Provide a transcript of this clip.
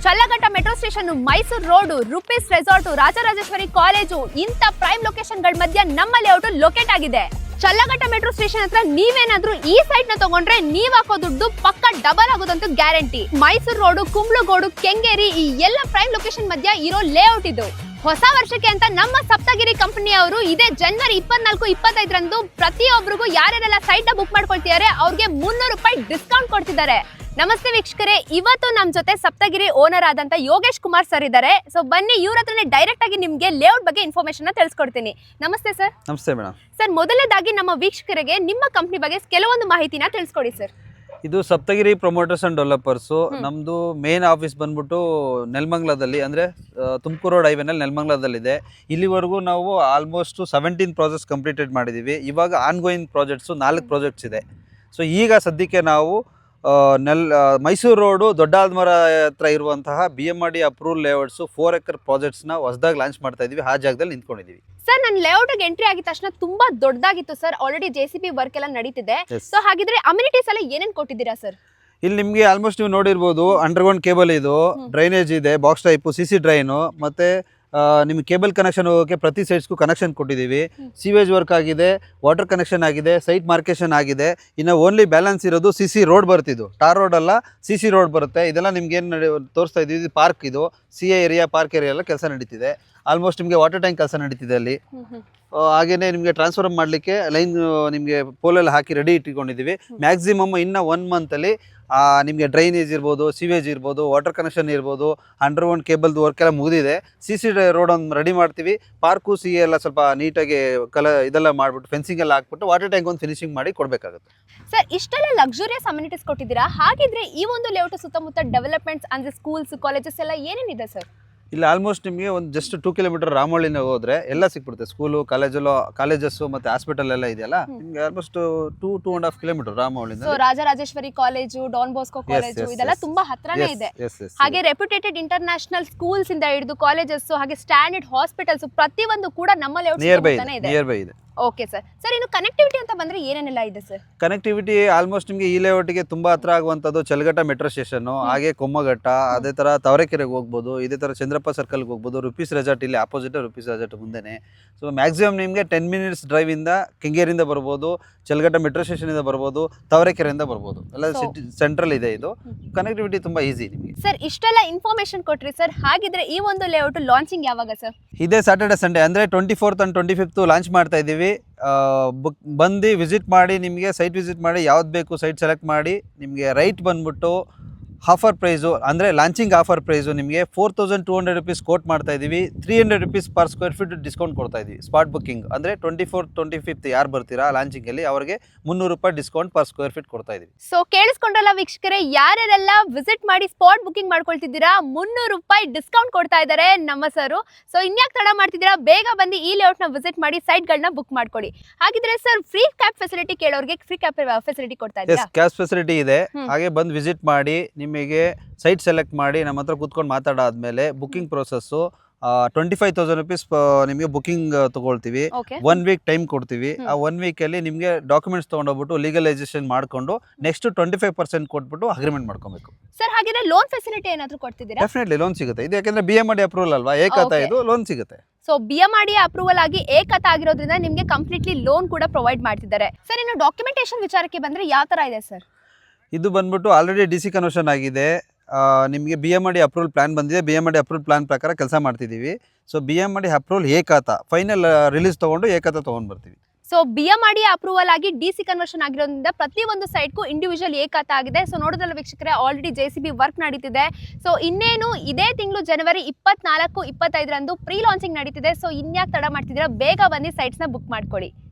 ಚಲ್ಲಘಟ್ಟ metro station, Mysuru road, rupees resort, Rajarajeshwari college ಇಂತ prime location ಗಳ ಮಧ್ಯ ನಮ್ಮ ಲೇಔಟ್ ಲೊಕೇಟ್ ಆಗಿದೆ. ಚಲ್ಲಘಟ್ಟ ಮೆಟ್ರೋ ಸ್ಟೇಷನ್ ಹತ್ರ ನೀವೇನಾದ್ರೂ ಈ ಸೈಟ್ ನ ತಗೊಂಡ್ರೆ ನೀವ್ ಹಾಕೋ ದುಡ್ಡು ಪಕ್ಕ ಡಬಲ್ ಆಗೋದಂತೂ ಗ್ಯಾರಂಟಿ. ಮೈಸೂರು ರೋಡ್, ಕುಂಬ್ಳಗೋಡು, ಕೆಂಗೇರಿ ಈ ಎಲ್ಲ ಪ್ರೈಮ್ ಲೊಕೇಶನ್ ಮಧ್ಯ ಇರೋ ಲೇಔಟ್ ಇದು. ಹೊಸ ವರ್ಷಕ್ಕೆ ಅಂತ ನಮ್ಮ ಸಪ್ತಗಿರಿ ಕಂಪನಿಯವರು ಇದೇ ಜನವರಿ 24-25 ಪ್ರತಿಯೊಬ್ಬರಿಗೂ ಯಾರ್ಯಾರೆಲ್ಲ ಸೈಟ್ ನ ಬುಕ್ ಮಾಡ್ಕೊಳ್ತಿದ್ದಾರೆ ಅವ್ರಿಗೆ 300 ರೂಪಾಯಿ ಡಿಸ್ಕೌಂಟ್ ಕೊಡ್ತಿದ್ದಾರೆ. ನಮಸ್ತೆ ವೀಕ್ಷಕರೇ, ಇವತ್ತು ನಮ್ ಜೊತೆ ಸಪ್ತಗಿರಿ ಓನರ್ ಆದಂತ ಯೋಗೇಶ್ ಕುಮಾರ್ ಸರ್ ಇದ್ದಾರೆ. ಸೊ ಬನ್ನಿ ಇವ್ರ ಹತ್ರನೇ ಡೈರೆಕ್ಟ್ ಆಗಿ ನಿಮ್ಗೆ ಲೇಔಟ್ ಬಗ್ಗೆ ಇನ್ಫಾರ್ಮೇಶನ್ ತಿಳಿಸ್ಕೊಡ್ತೀನಿ. ನಮಸ್ತೆ ಸರ್. ನಮಸ್ತೆ ಮೇಡಮ್. ಸರ್, ಮೊದಲನೇದಾಗಿ ನಮ್ಮ ವೀಕ್ಷಕರಿಗೆ ನಿಮ್ಮ ಕಂಪನಿ ಬಗ್ಗೆ ಕೆಲವೊಂದು ಮಾಹಿತಿನ ತಿಳಿಸ್ಕೊಡಿ ಸರ್. ಇದು ಸಪ್ತಗಿರಿ ಪ್ರಮೋಟರ್ಸ್ ಅಂಡ್ ಡೆವಲಪರ್ಸ್. ನಮ್ದು ಮೇನ್ ಆಫೀಸ್ ಬಂದ್ಬಿಟ್ಟು ನೆಲಮಂಗಲದಲ್ಲಿ, ಅಂದ್ರೆ ತುಮಕೂರು ರೋಡ್ ಹೈವೇನಲ್ಲಿ ನೆಲಮಂಗಲದಲ್ಲಿದೆ. ಇಲ್ಲಿವರೆಗೂ ನಾವು ಆಲ್ಮೋಸ್ಟ್ 17 ಪ್ರಾಜೆಕ್ಟ್ಸ್ ಕಂಪ್ಲೀಟೆಡ್ ಮಾಡಿದ್ದೀವಿ. ಇವಾಗ ಆನ್ಗೋಯಿಂಗ್ ಪ್ರಾಜೆಕ್ಟ್ಸು 4 ಪ್ರಾಜೆಕ್ಟ್ಸ್ ಇದೆ. ಸೊ ಈಗ ಸದ್ಯಕ್ಕೆ ನಾವು ಮೈಸೂರು ರೋಡು ದೊಡ್ಡಾದ್ಮರ ಹತ್ರ ಇರುವಂತಹ BMRD ಅಪ್ರೂವಲ್ ಲೇಔಟ್ಸು 4 ಎಕರ್ ಪ್ರಾಜೆಕ್ಟ್ಸ್ನ ಹೊಸದಾಗಿ ಲಾಂಚ್ ಮಾಡ್ತಾ ಇದೀವಿ. ಆ ಜಾಗದಲ್ಲಿ ನಿಂತ್ಕೊಂಡಿದ್ದೀವಿ. ಸರ್, ನನ್ನ ಲೇಔಟ್ಗೆ ಎಂಟ್ರಿ ಆಗಿದ ತಕ್ಷಣ ತುಂಬಾ ದೊಡ್ಡದಾಗಿತ್ತು ಸರ್. ಆಲ್ರೆಡಿ JCB ವರ್ಕ್ ಎಲ್ಲ ನಡೀತಿದೆ. ಸೊ ಹಾಗಿದ್ರೆ ಅಮ್ಯುನಿಟೀಸ್ ಎಲ್ಲ ಏನೇನ್ ಕೊಟ್ಟಿದ್ದೀರಾ ಸರ್? ಇಲ್ಲಿ ನಿಮಗೆ ಆಲ್ಮೋಸ್ಟ್ ನೀವು ನೋಡಿರ್ಬೋದು, ಅಂಡರ್ಗ್ರೌಂಡ್ ಕೇಬಲ್ ಇದು, ಡ್ರೈನೇಜ್ ಇದೆ, ಬಾಕ್ಸ್ ಟೈಪು, CC ಡ್ರೈನು, ಮತ್ತೆ ನಿಮ್ಗೆ ಕೇಬಲ್ ಕನೆಕ್ಷನ್ ಹೋಗೋಕ್ಕೆ ಪ್ರತಿ ಸೈಟ್ಸ್ಗೂ ಕನೆಕ್ಷನ್ ಕೊಟ್ಟಿದ್ದೀವಿ. ಸೀವೇಜ್ ವರ್ಕ್ ಆಗಿದೆ, ವಾಟರ್ ಕನೆಕ್ಷನ್ ಆಗಿದೆ, ಸೈಟ್ ಮಾರ್ಕೇಶನ್ ಆಗಿದೆ. ಇನ್ನು ಓನ್ಲಿ ಬ್ಯಾಲೆನ್ಸ್ ಇರೋದು CC ರೋಡ್ ಬರ್ತಿದ್ದು, ಟಾರ್ ರೋಡ್ ಅಲ್ಲ, CC ರೋಡ್ ಬರುತ್ತೆ. ಇದೆಲ್ಲ ನಿಮ್ಗೆ ಏನು ತೋರಿಸ್ತಾ ಇದ್ದೀವಿ, ಪಾರ್ಕ್ ಇದು CA ಏರಿಯಾ, ಪಾರ್ಕ್ ಏರಿಯಾ ಎಲ್ಲ ಕೆಲಸ ನಡೀತಿದೆ. ಆಲ್ಮೋಸ್ಟ್ ನಿಮಗೆ ವಾಟರ್ ಟ್ಯಾಂಕ್ ಕೆಲಸ ನಡೀತಿದೆ ಅಲ್ಲಿ. ಹಾಗೇನೆ ನಿಮಗೆ ಟ್ರಾನ್ಸ್ಫರ್ ಮಾಡಲಿಕ್ಕೆ ಲೈನ್ ನಿಮಗೆ ಪೋಲೆಲ್ಲ ಹಾಕಿ ರೆಡಿ ಇಟ್ಕೊಂಡಿದ್ದೀವಿ. ಮ್ಯಾಕ್ಸಿಮಮ್ ಇನ್ನು 1 ಮಂತಲ್ಲಿ ನಿಮಗೆ ಡ್ರೈನೇಜ್ ಇರ್ಬೋದು, ಸಿವೇಜ್ ಇರ್ಬೋದು, ವಾಟರ್ ಕನೆಕ್ಷನ್ ಇರ್ಬೋದು, ಅಂಡರ್ಗ್ರೌಂಡ್ ಕೇಬಲ್ದು ವರ್ಕ್ ಎಲ್ಲ ಮುಗಿದಿದೆ. CC ರೋಡ್ ಒಂದು ರೆಡಿ ಮಾಡ್ತೀವಿ. ಪಾರ್ಕು CA ಎಲ್ಲ ಸ್ವಲ್ಪ ನೀಟಾಗಿ ಇದೆಲ್ಲ ಮಾಡಿಬಿಟ್ಟು ಫೆನ್ಸಿಂಗ್ ಎಲ್ಲ ಹಾಕ್ಬಿಟ್ಟು ವಾಟರ್ ಟ್ಯಾಂಕ್ ಒಂದು ಫಿನಿಶಿಂಗ್ ಮಾಡಿ ಕೊಡಬೇಕಾಗುತ್ತೆ. ಸರ್, ಇಷ್ಟೆಲ್ಲ ಲಕ್ಸುರಿಯಸ್ ಅಮ್ಯುನಿಟೀಸ್ ಕೊಟ್ಟಿದ್ದೀರಾ. ಹಾಗಿದ್ರೆ ಈ ಒಂದು ಲೇಔಟ್ ಸುತ್ತಮುತ್ತ ಡೆವಲಪ್ಮೆಂಟ್ಸ್ ಅಂದ್ರೆ ಸ್ಕೂಲ್ಸ್, ಕಾಲೇಜಸ್ ಎಲ್ಲ ಏನೇನಿದೆ ಸರ್? ಇಲ್ಲ, ಆಲ್ಮೋಸ್ಟ್ ನಿಮಗೆ ಒಂದು ಜಸ್ಟ್ 2 ಕಿಲೋಮೀಟರ್ ರಾಮೋಳಿನ ಹೋದ್ರೆ ಎಲ್ಲ ಸಿಕ್ಬಿಡುತ್ತೆ. ಸ್ಕೂಲು, ಕಾಲೇಜಸ್ಸು ಮತ್ತೆ ಹಾಸ್ಪಿಟಲ್ ಎಲ್ಲ ಇದೆಯಲ್ಲ, ನಿಮ್ಗೆ ಆಲ್ಮೋಸ್ಟ್ 2.5 ಕಿಲೋಮೀಟರ್ ರಾಮೋಳಿಂದ. So Rajarajeshwari college, Don Bosco college ಇದೆಲ್ಲ ತುಂಬಾ ಹತ್ರನೇ ಇದೆ. ಹಾಗೆ ರೆಪ್ಯುಟೇಟೆಡ್ ಇಂಟರ್ನ್ಯಾಷನಲ್ ಸ್ಕೂಲ್ಸ್ ಇಂದ ಹಿಡಿದು ಕಾಲೇಜಸ್, ಹಾಗೆ ಸ್ಟ್ಯಾಂಡರ್ಡ್ ಹಾಸ್ಪಿಟಲ್ಸ್ ಪ್ರತಿಯೊಂದು ಕೂಡ ನಮ್ಮ ಲೇಔಟ್ ನಿಯರ್ ಬೈ ಇದೆ. Okay sir. ಸರ್, ಇನ್ನು ಕನೆಕ್ಟಿವಿಟಿ ಅಂತ ಬಂದ್ರೆ ಏನೇನೆಲ್ಲ ಇದೆ ಸರ್? ಕನೆಕ್ಟಿವಿಟಿ ಆಲ್ಮೋಸ್ಟ್ ನಿಮಗೆ ಈ ಲೇಔಟ್ಗೆ ತುಂಬಾ ಹತ್ರ ಆಗುವಂಥದ್ದು ಚಲ್ಲಘಟ್ಟ ಮೆಟ್ರೋ ಸ್ಟೇಷನ್, ಹಾಗೆ ಕೊಮ್ಮಘಟ್ಟ, ಅದೇ ತರ ತಾವರೆಕೆರೆಗೆ ಹೋಗ್ಬೋದು, ಇದೇ ತರ ಚಂದ್ರಪ್ಪ ಸರ್ಕಲ್ಗೆ ಹೋಗ್ಬೋದು, ರೂಪೀಸ್ ರೆಸಾರ್ಟ್ ಇಲ್ಲಿ ಆಪೋಸಿಟ್, ರೂಪೀಸ್ ರೆಸಾರ್ಟ್ ಮುಂದೆನೆ. ಸೊ ಮ್ಯಾಕ್ಸಿಮಮ್ ನಿಮಗೆ 10 ಮಿನಿಟ್ಸ್ ಡ್ರೈವ್ ಇಂದ ಕೆಂಗೇರಿಂದ ಬರ್ಬೋದು, ಚಲ್ಲಘಟ್ಟ ಮೆಟ್ರೋ ಸ್ಟೇಷನ್ ಇಂದ ಬರ್ಬೋದು, ತಾವರೆಕೆರೆಯಿಂದ ಬರ್ಬೋದು. ಎಲ್ಲ ಸಿಟಿ ಸೆಂಟ್ರಲ್ ಇದೆ. ಇದು ಕನೆಕ್ಟಿವಿಟಿ ತುಂಬಾ ಈಸಿ ನಿಮಗೆ. ಸರ್, ಇಷ್ಟೆಲ್ಲ ಇನ್ಫಾರ್ಮೇಶನ್ ಕೊಟ್ರಿ ಸರ್. ಹಾಗಿದ್ರೆ ಈ ಒಂದು ಲೇಔಟ್ ಲಾಂಚಿಂಗ್ ಯಾವಾಗ ಸರ್? ಇದೇ ಸ್ಯಾಟರ್ಡೆ ಸಂಡೇ, ಅಂದ್ರೆ 24th and 25th ಲಾಂಚ್ ಮಾಡ್ತಾ ಇದ್ದೀವಿ. ಬಂದು ವಿಸಿಟ್ ಮಾಡಿ, ನಿಮಗೆ ಸೈಟ್ ವಿಸಿಟ್ ಮಾಡಿ, ಯಾವ್ದು ಬೇಕು ಸೈಟ್ ಸೆಲೆಕ್ಟ್ ಮಾಡಿ. ನಿಮಗೆ ರೈಟ್ ಬಂದ್ಬಿಟ್ಟು ಆಫರ್ ಪ್ರೈಸು, ಅಂದರೆ ಲಾಂಚಿಂಗ್ ಆಫರ್ ಪ್ರೈಸು ನಿಮಗೆ 4200 ರೂಪೀಸ್ ಕೋಟ್ ಮಾಡ್ತಾ ಇದ್ದೀವಿ. 300 rupees per square feet discount ಕೊಡ್ತಾ ಇದ್ದೀವಿ. ಸ್ಪಾಟ್ ಬುಕ್ಕಿಂಗ್ ಅಂದರೆ 24th 25th ಯಾರು ಬರ್ತೀರಾ ಲಾಂಚಿಂಗಲ್ಲಿ ಅವ್ರಿಗೆ 300 ರೂಪಾಯಿ ಡಿಸ್ಕೌಂಟ್ ಪರ್ ಸ್ಕ್ವೇರ್ ಫೀಟ್ ಕೊಡ್ತಾ ಇದ್ದೀವಿ. ಸೊ ಕೇಳಿಸ್ಕೊಂಡ್ರಲ್ಲ ವೀಕ್ಷಕರೇ, ಯಾರ್ಯಾರೆಲ್ಲ ವಿಸಿಟ್ ಮಾಡಿ ಸ್ಪಾಟ್ ಬುಕ್ಕಿಂಗ್ ಮಾಡ್ಕೊಳ್ತಿದ್ದೀರಾ 300 ರೂಪಾಯಿ ಡಿಸ್ಕೌಂಟ್ ಕೊಡ್ತಾ ಇದ್ದಾರೆ ನಮ್ಮ ಸರು. ಸೊ ಇನ್ಯಾಕೆ ತಡ ಮಾಡ್ತಿದ್ದೀರಾ, ಬೇಗ ಬಂದು ಈ ಲೇಔಟ್ನ ವಿಸಿಟ್ ಮಾಡಿ ಸೈಟ್ಗಳನ್ನ ಬುಕ್ ಮಾಡ್ಕೊಳ್ಳಿ. ಹಾಗಿದ್ರೆ ಸರ್, ಫ್ರೀ ಕ್ಯಾಬ್ ಫೆಸಿಲಿಟಿ ಕೇಳೋರಿಗೆ ಫ್ರೀ ಕ್ಯಾಬ್ ಫೆಸಿಲಿಟಿ ಕೊಡ್ತಾ ಇದ್ದೀರಾ? ಕ್ಯಾಬ್ ಫೆಸಿಲಿಟಿ ಇದೆ. ಹಾಗೆ ಬಂದು ವಿಸಿಟ್ ಮಾಡಿ, ನಿಮಗೆ ಸೈಟ್ ಸೆಲೆಕ್ಟ್ ಮಾಡಿ ನಮ್ಮ ಹತ್ರ ಕೂತ್ಕೊಂಡು ಮಾತಾಡಾದ್ಮೇಲೆ ಬುಕ್ಕಿಂಗ್ ಪ್ರೊಸೆಸ್ಸು 25,000 ರೂಪೀಸ್ ನಿಮಗೆ ಬುಕ್ಕಿಂಗ್ ತಗೊಳ್ತೀವಿ. 1 ವೀಕ್ ಟೈಮ್ ಕೊಡ್ತೀವಿ. ಆ 1 ವೀಕಲ್ಲಿ ನಿಮಗೆ ಡಾಕ್ಯುಮೆಂಟ್ಸ್ ತೊಗೊಂಡೋಗ್ಬಿಟ್ಟು ಲೀಗಲೈಸೇಷನ್ ಮಾಡ್ಕೊಂಡು ನೆಕ್ಸ್ಟ್ 25% ಕೊಟ್ಬಿಟ್ಟು ಅಗ್ರಿಮೆಂಟ್ ಮಾಡ್ಕೊಬೇಕು. ಸರ್, ಹಾಗಿದ್ರೆ ಲೋನ್ ಫೆಸಿಲಿಟಿ ಏನಾದರೂ ಕೊಡ್ತಿದ್ದೀರಾ? ಡೆಫಿನೆಟ್ಲಿ ಲೋನ್ ಸಿಗುತ್ತೆ. ಇದು ಯಾಕಂದ್ರೆ BMRD ಅಪ್ರೂವಲ್ ಅಲ್ವಾ, ಏಕತಾ, ಇದು ಲೋನ್ ಸಿಗುತ್ತೆ. ಸೊ BMRD ಅಪ್ರೂವಲ್ ಆಗಿ ಏಕತಾ ಆಗಿರೋದ್ರಿಂದ ನಿಮಗೆ ಕಂಪ್ಲೀಟ್ಲಿ ಲೋನ್ ಕೂಡ ಪ್ರೊವೈಡ್ ಮಾಡ್ತಿದ್ದಾರೆ. ಸರ್, ಇನ್ನು ಡಾಕ್ಯುಮೆಂಟೇಶನ್ ವಿಚಾರಕ್ಕೆ ಬಂದ್ರೆ ಯಾವ ತರ ಇದೆ ಸರ್? ಇದು ಬಂದ್ಬಿಟ್ಟು ಆಲ್ರೆಡಿ DC ಕನ್ವರ್ಷನ್ ಆಗಿದೆ. ನಿಮಗೆ BMRD ಅಪ್ರೂವಲ್ ಪ್ಲಾನ್ ಬಂದಿದೆ. BMRD ಅಪ್ರೂವಲ್ ಪ್ಲಾನ್ ಪ್ರಕಾರ ಕೆಲಸ ಮಾಡ್ತಿದ್ದೀವಿ. ಸೊ BMRD ಅಪ್ರೂವಲ್ ಏಕತಾ ಫೈನಲ್ ರಿಲೀಸ್ ತೊಗೊಂಡು ಏಕತಾ ತೊಗೊಂಡು ಬರ್ತೀವಿ. ಸೊ BMRD ಅಪ್ರೂವಲ್ ಆಗಿ DC ಕನ್ವರ್ಷನ್ ಆಗಿರೋದ್ರಿಂದ ಪ್ರತಿಯೊಂದು ಸೈಟ್ಗೂ ಇಂಡಿವಿಜುವಲ್ ಏಕತಾ ಆಗಿದೆ. ಸೊ ನೋಡೋದಲ್ಲ ವೀಕ್ಷಕರೇ, ಆಲ್ರೆಡಿ JCB ವರ್ಕ್ ನಡೀತಿದೆ. ಸೊ ಇನ್ನೇನು ಇದೇ ತಿಂಗಳು ಜನವರಿ 24-25 ಪ್ರೀ ಲಾಂಚಿಂಗ್ ನಡೀತಿದೆ. ಸೊ ಇನ್ಯಾಕೆ ತಡ ಮಾಡ್ತಿದ್ದೀರಾ, ಬೇಗ ಬಂದು ಸೈಟ್ಸ್ನ ಬುಕ್ ಮಾಡ್ಕೊಳ್ಳಿ.